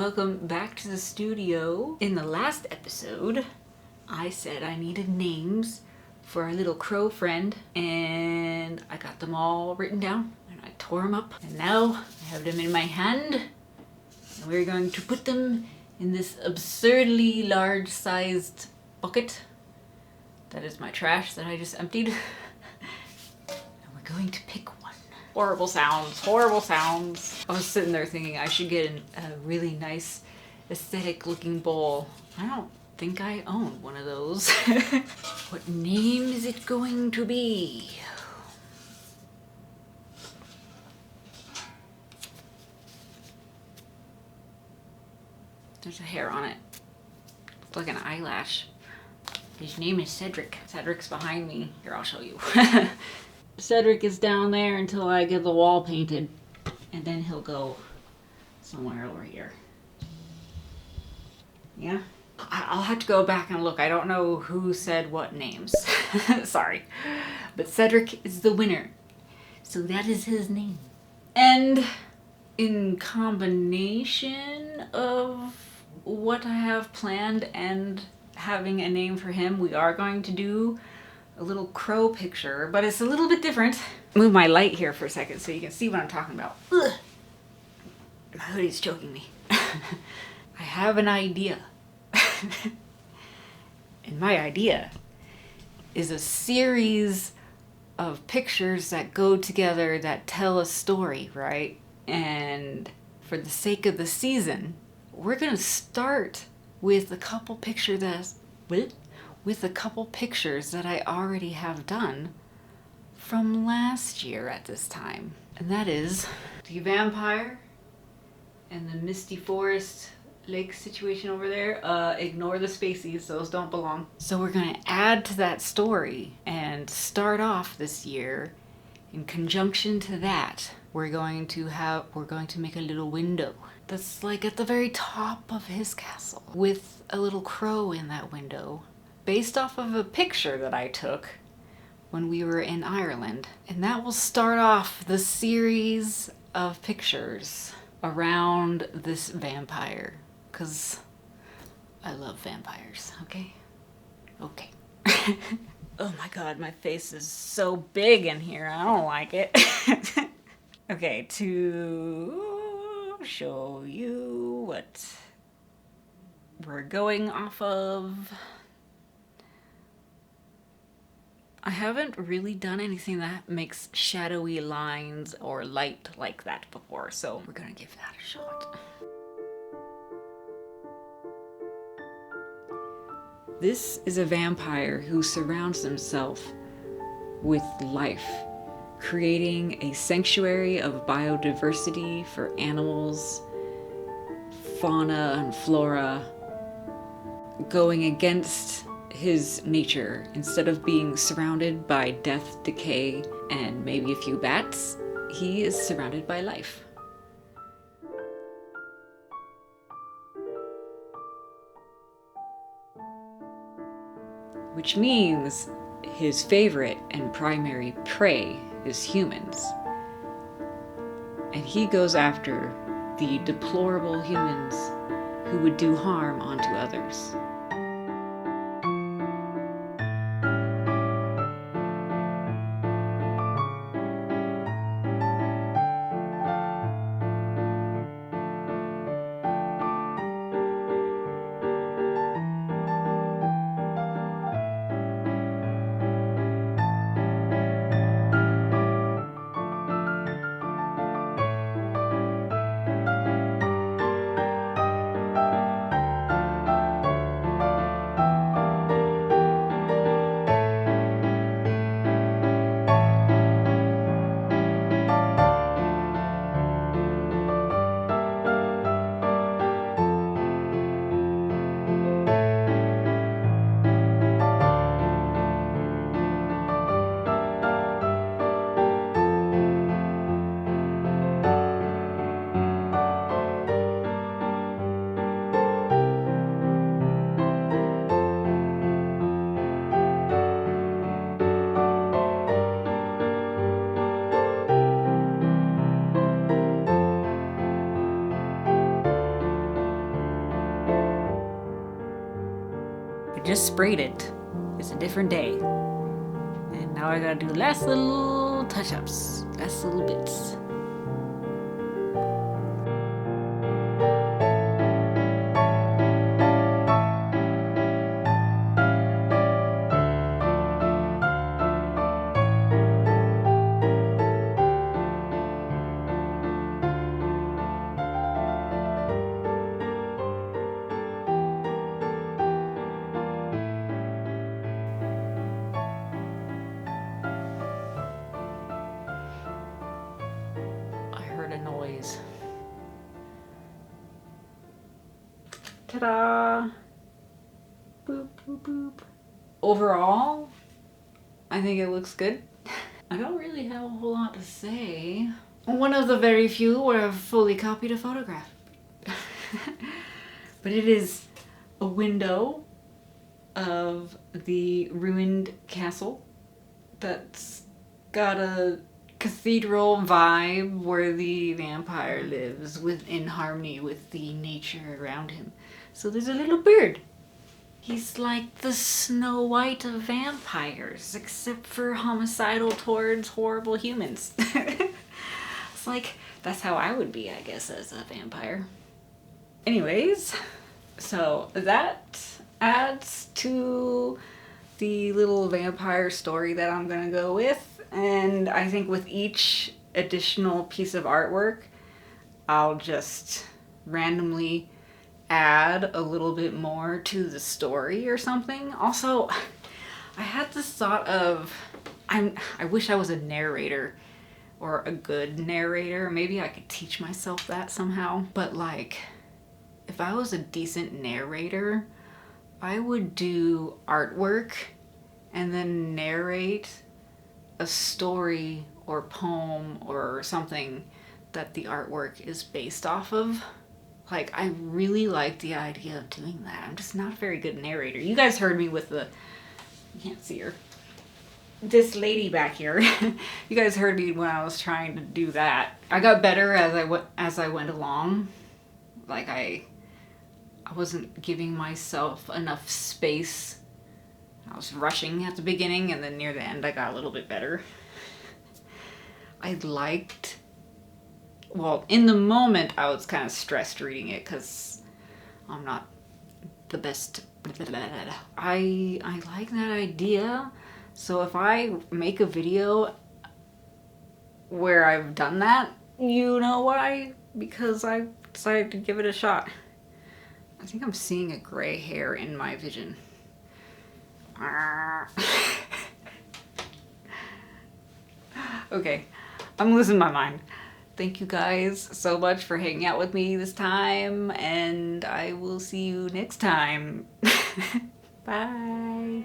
Welcome back to the studio. In the last episode, I said I needed names for our little crow friend, and I got them all written down, and I tore them up, and now I have them in my hand, and we're going to put them in this absurdly large-sized bucket. That is my trash that I just emptied. And we're going to pick one. Horrible sounds, horrible sounds. I was sitting there thinking I should get a really nice aesthetic looking bowl. I don't think I own one of those. What name is it going to be? There's a hair on it. Looks like an eyelash. His name is Cedric. Cedric's behind me. Here, I'll show you. Cedric is down there until I get the wall painted, and then he'll go somewhere over here. Yeah? I'll have to go back and look. I don't know who said what names. Sorry. But Cedric is the winner. So that is his name. And in combination of what I have planned and having a name for him, we are going to do a little crow picture, but it's a little bit different. Move my light here for a second so you can see what I'm talking about. Ugh. My hoodie's choking me. I have an idea. And my idea is a series of pictures that go together that tell a story, right? And for the sake of the season, we're gonna start with a couple pictures that I already have done from last year at this time. And that is the vampire and the misty forest lake situation over there. Ignore the spaces, those don't belong. So we're gonna add to that story and start off this year. In conjunction to that, we're going to make a little window that's like at the very top of his castle with a little crow in that window, based off of a picture that I took when we were in Ireland. And that will start off the series of pictures around this vampire, because I love vampires, okay? Okay. Oh my god, my face is so big in here, I don't like it. Okay, to show you what we're going off of, I haven't really done anything that makes shadowy lines or light like that before, so we're gonna give that a shot. This is a vampire who surrounds himself with life, creating a sanctuary of biodiversity for animals, fauna and flora, going against his nature. Instead of being surrounded by death, decay, and maybe a few bats, he is surrounded by life. Which means his favorite and primary prey is humans. And he goes after the deplorable humans who would do harm onto others. I just sprayed it. It's a different day. And now I gotta do last little touch-ups, last little bits. I heard a noise. Ta-da! Boop, boop, boop. Overall, I think it looks good. I don't really have a whole lot to say. One of the very few where I've fully copied a photograph. But it is a window of the ruined castle that's got a cathedral vibe where the vampire lives in harmony with the nature around him. So there's a little bird. He's like the Snow White of vampires, except for homicidal towards horrible humans. It's like, that's how I would be, I guess, as a vampire. Anyways, so that adds to the little vampire story that I'm gonna go with. And I think with each additional piece of artwork, I'll just randomly add a little bit more to the story or something. Also, I had this thought of, I wish I was a narrator or a good narrator. Maybe I could teach myself that somehow. But like, if I was a decent narrator, I would do artwork and then narrate a story or poem or something that the artwork is based off of. Like, I really like the idea of doing that. I'm just not a very good narrator. You guys heard me with the, you can't see her, this lady back here. You guys heard me when I was trying to do that. I got better as I went along. Like, I wasn't giving myself enough space. I was rushing at the beginning, and then near the end I got a little bit better. I liked, well, in the moment I was kind of stressed reading it because I'm not the best. I like that idea. So if I make a video where I've done that, you know why? Because I decided to give it a shot. I think I'm seeing a gray hair in my vision. Okay, I'm losing my mind. Thank you guys so much for hanging out with me this time, and I will see you next time. Bye.